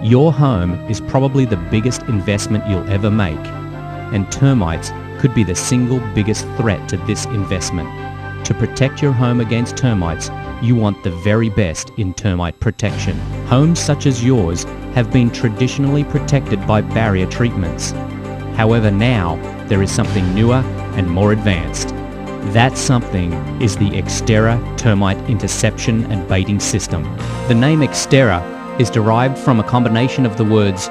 Your home is probably the biggest investment you'll ever make, and termites could be the single biggest threat to this investment. To protect your home against termites, you want the very best in termite protection. Homes such as yours have been traditionally protected by barrier treatments. However, now there is something newer and more advanced. That something is the Xterra termite interception and baiting system. The name Xterra is derived from a combination of the words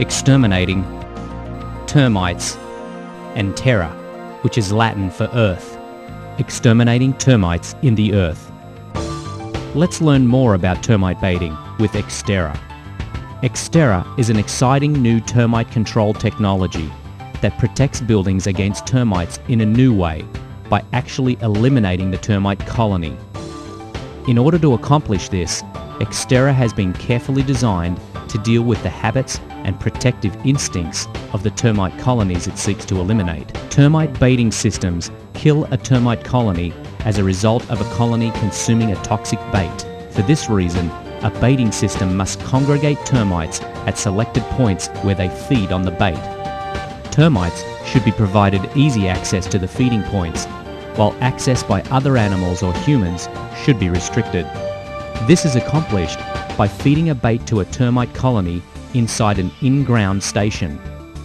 exterminating, termites, and terra, which is Latin for earth. Exterminating termites in the earth. Let's learn more about termite baiting with Xterra. Xterra is an exciting new termite control technology that protects buildings against termites in a new way by actually eliminating the termite colony. In order to accomplish this, Xterra has been carefully designed to deal with the habits and protective instincts of the termite colonies it seeks to eliminate. Termite baiting systems kill a termite colony as a result of a colony consuming a toxic bait. For this reason, a baiting system must congregate termites at selected points where they feed on the bait. Termites should be provided easy access to the feeding points, while access by other animals or humans should be restricted. This is accomplished by feeding a bait to a termite colony inside an in-ground station.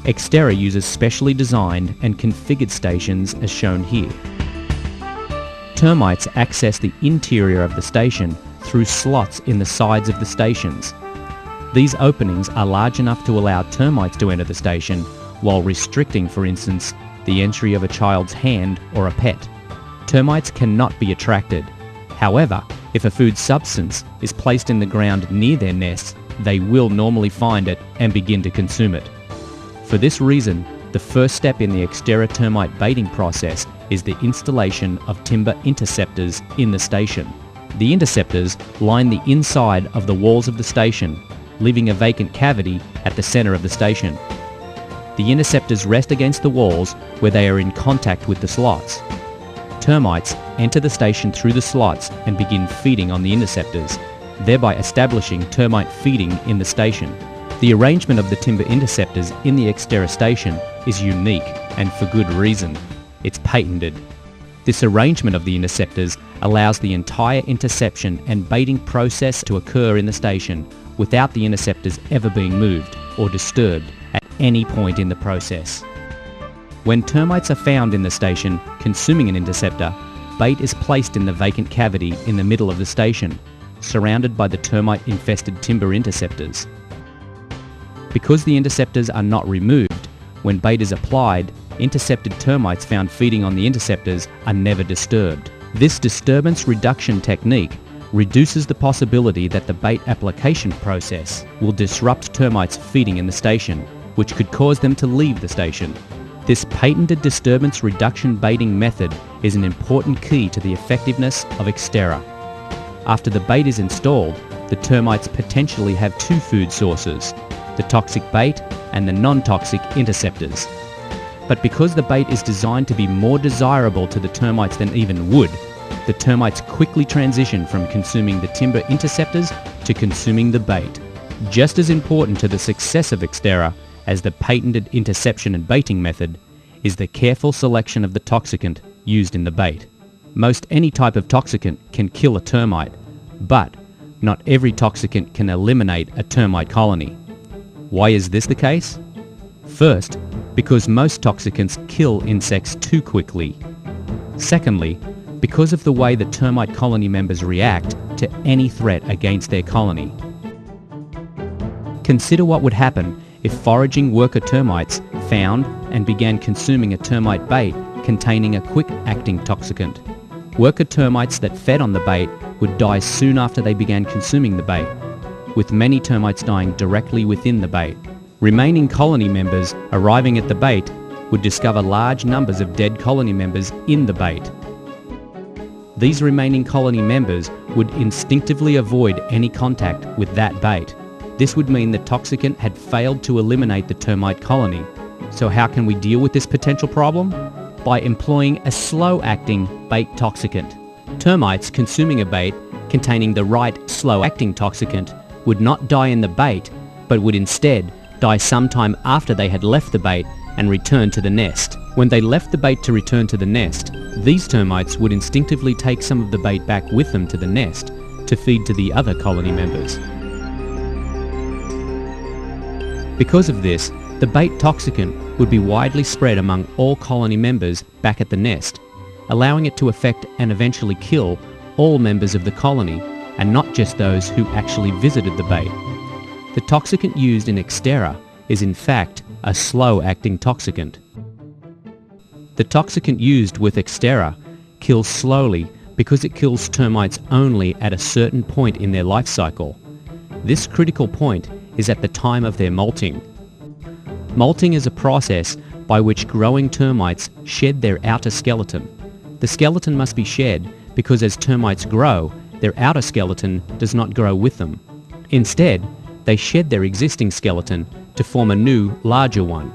Xterra uses specially designed and configured stations as shown here. Termites access the interior of the station through slots in the sides of the stations. These openings are large enough to allow termites to enter the station while restricting, for instance, the entry of a child's hand or a pet. Termites cannot be attracted. However, if a food substance is placed in the ground near their nests, they will normally find it and begin to consume it. For this reason, the first step in the Xterra termite baiting process is the installation of timber interceptors in the station. The interceptors line the inside of the walls of the station, leaving a vacant cavity at the center of the station. The interceptors rest against the walls where they are in contact with the slots. Termites enter the station through the slots and begin feeding on the interceptors, thereby establishing termite feeding in the station. The arrangement of the timber interceptors in the Xterra station is unique, and for good reason. It's patented. This arrangement of the interceptors allows the entire interception and baiting process to occur in the station without the interceptors ever being moved or disturbed at any point in the process. When termites are found in the station consuming an interceptor, bait is placed in the vacant cavity in the middle of the station, surrounded by the termite-infested timber interceptors. Because the interceptors are not removed, when bait is applied, intercepted termites found feeding on the interceptors are never disturbed. This disturbance reduction technique reduces the possibility that the bait application process will disrupt termites feeding in the station, which could cause them to leave the station. This patented disturbance reduction baiting method is an important key to the effectiveness of Xterra. After the bait is installed, the termites potentially have two food sources, the toxic bait and the non-toxic interceptors. But because the bait is designed to be more desirable to the termites than even wood, the termites quickly transition from consuming the timber interceptors to consuming the bait. Just as important to the success of Xterra as the patented interception and baiting method is the careful selection of the toxicant used in the bait. Most any type of toxicant can kill a termite, but not every toxicant can eliminate a termite colony. Why is this the case? First, because most toxicants kill insects too quickly. Secondly, because of the way the termite colony members react to any threat against their colony. Consider what would happen if foraging worker termites found and began consuming a termite bait containing a quick-acting toxicant. Worker termites that fed on the bait would die soon after they began consuming the bait, with many termites dying directly within the bait. Remaining colony members arriving at the bait would discover large numbers of dead colony members in the bait. These remaining colony members would instinctively avoid any contact with that bait. This would mean the toxicant had failed to eliminate the termite colony. So how can we deal with this potential problem? By employing a slow-acting bait toxicant. Termites consuming a bait containing the right slow-acting toxicant would not die in the bait, but would instead die sometime after they had left the bait and return to the nest. When they left the bait to return to the nest, these termites would instinctively take some of the bait back with them to the nest to feed to the other colony members. Because of this, the bait toxicant would be widely spread among all colony members back at the nest, allowing it to affect and eventually kill all members of the colony, and not just those who actually visited the bait. The toxicant used in Xterra is in fact a slow-acting toxicant. The toxicant used with Xterra kills slowly because it kills termites only at a certain point in their life cycle. This critical point is at the time of their molting. Molting is a process by which growing termites shed their outer skeleton. The skeleton must be shed because as termites grow, their outer skeleton does not grow with them. Instead, they shed their existing skeleton to form a new, larger one.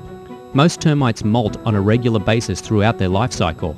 Most termites molt on a regular basis throughout their life cycle.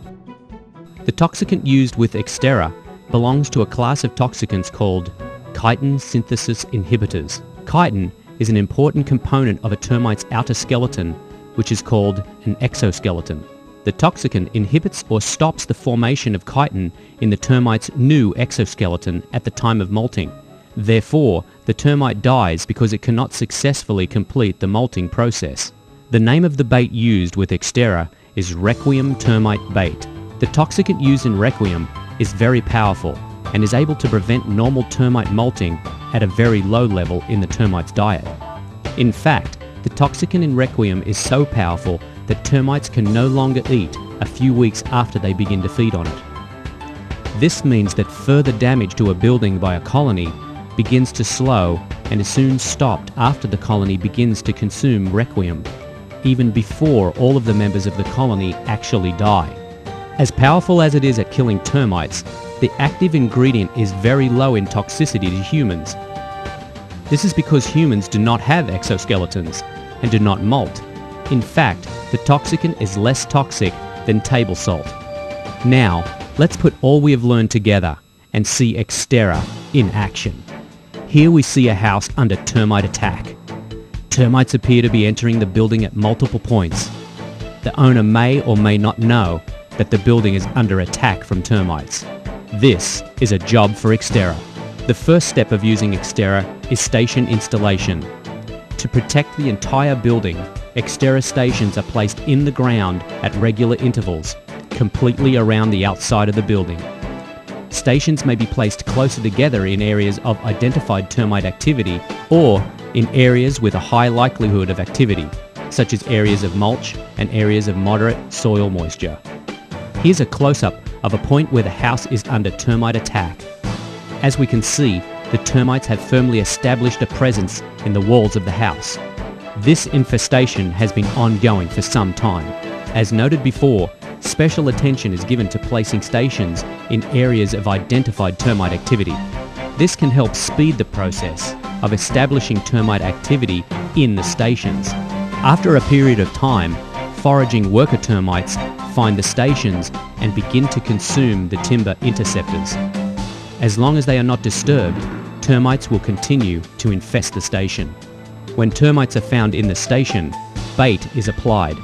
The toxicant used with Xterra belongs to a class of toxicants called chitin synthesis inhibitors. Chitin is an important component of a termite's outer skeleton, which is called an exoskeleton. The toxicant inhibits or stops the formation of chitin in the termite's new exoskeleton at the time of molting. Therefore, the termite dies because it cannot successfully complete the molting process. The name of the bait used with Xterra is Requiem termite bait. The toxicant used in Requiem is very powerful and is able to prevent normal termite molting at a very low level in the termite's diet. In fact, the toxicant in Requiem is so powerful that termites can no longer eat a few weeks after they begin to feed on it. This means that further damage to a building by a colony begins to slow and is soon stopped after the colony begins to consume Requiem, even before all of the members of the colony actually die. As powerful as it is at killing termites, the active ingredient is very low in toxicity to humans. This is because humans do not have exoskeletons and do not molt. In fact, the toxicant is less toxic than table salt. Now, let's put all we have learned together and see Xterra in action. Here we see a house under termite attack. Termites appear to be entering the building at multiple points. The owner may or may not know that the building is under attack from termites. This is a job for Xterra. The first step of using Xterra is station installation. To protect the entire building, Xterra stations are placed in the ground at regular intervals, completely around the outside of the building. Stations may be placed closer together in areas of identified termite activity or in areas with a high likelihood of activity, such as areas of mulch and areas of moderate soil moisture. Here's a close-up of a point where the house is under termite attack. As we can see, the termites have firmly established a presence in the walls of the house. This infestation has been ongoing for some time. As noted before, special attention is given to placing stations in areas of identified termite activity. This can help speed the process of establishing termite activity in the stations. After a period of time, foraging worker termites find the stations and begin to consume the timber interceptors. As long as they are not disturbed, termites will continue to infest the station. When termites are found in the station, bait is applied.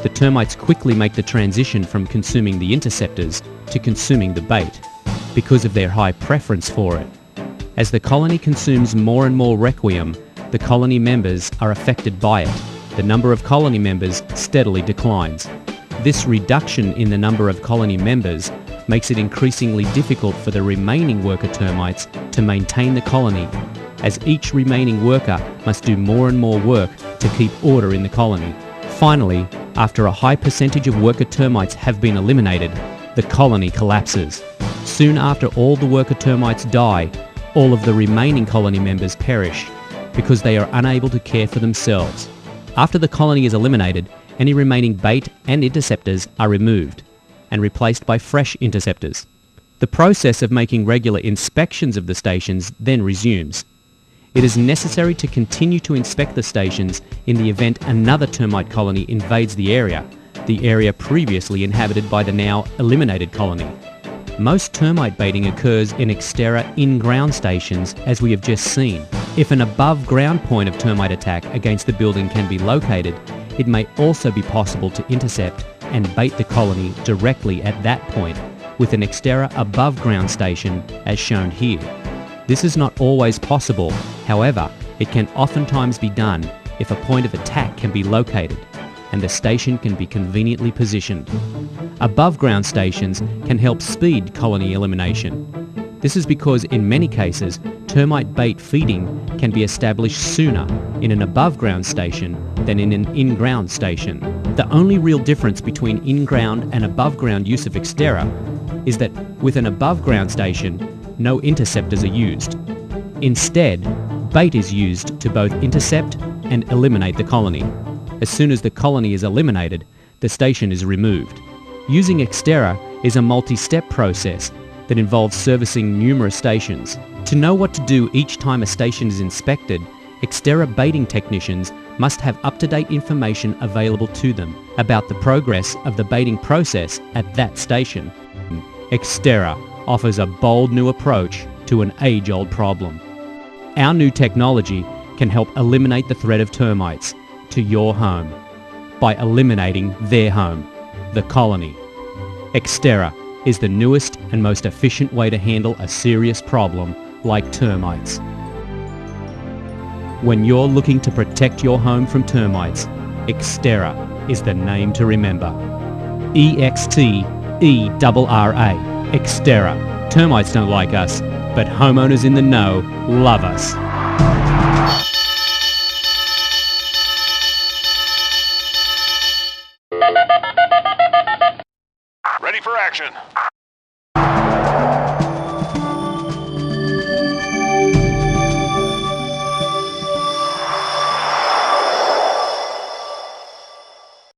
The termites quickly make the transition from consuming the interceptors to consuming the bait, because of their high preference for it. As the colony consumes more and more Requiem, the colony members are affected by it. The number of colony members steadily declines. This reduction in the number of colony members makes it increasingly difficult for the remaining worker termites to maintain the colony, as each remaining worker must do more and more work to keep order in the colony. Finally, after a high percentage of worker termites have been eliminated, the colony collapses. Soon after all the worker termites die, all of the remaining colony members perish because they are unable to care for themselves. After the colony is eliminated, any remaining bait and interceptors are removed and replaced by fresh interceptors. The process of making regular inspections of the stations then resumes. It is necessary to continue to inspect the stations in the event another termite colony invades the area previously inhabited by the now eliminated colony. Most termite baiting occurs in Xterra in-ground stations, as we have just seen. If an above-ground point of termite attack against the building can be located, it may also be possible to intercept and bait the colony directly at that point with an Xterra above-ground station, as shown here. This is not always possible. However, it can oftentimes be done if a point of attack can be located and the station can be conveniently positioned. Above-ground stations can help speed colony elimination. This is because in many cases, termite bait feeding can be established sooner in an above-ground station than in an in-ground station. The only real difference between in-ground and above-ground use of Xterra is that with an above-ground station, no interceptors are used. Instead, bait is used to both intercept and eliminate the colony. As soon as the colony is eliminated, the station is removed. Using Xterra is a multi-step process that involves servicing numerous stations. To know what to do each time a station is inspected, Xterra baiting technicians must have up-to-date information available to them about the progress of the baiting process at that station. Xterra offers a bold new approach to an age-old problem. Our new technology can help eliminate the threat of termites to your home by eliminating their home, the colony. Xterra is the newest and most efficient way to handle a serious problem like termites. When you're looking to protect your home from termites, Xterra is the name to remember. E-X-T-E-R-R-A. Xterra. Termites don't like us, but homeowners in the know love us. Ready for action.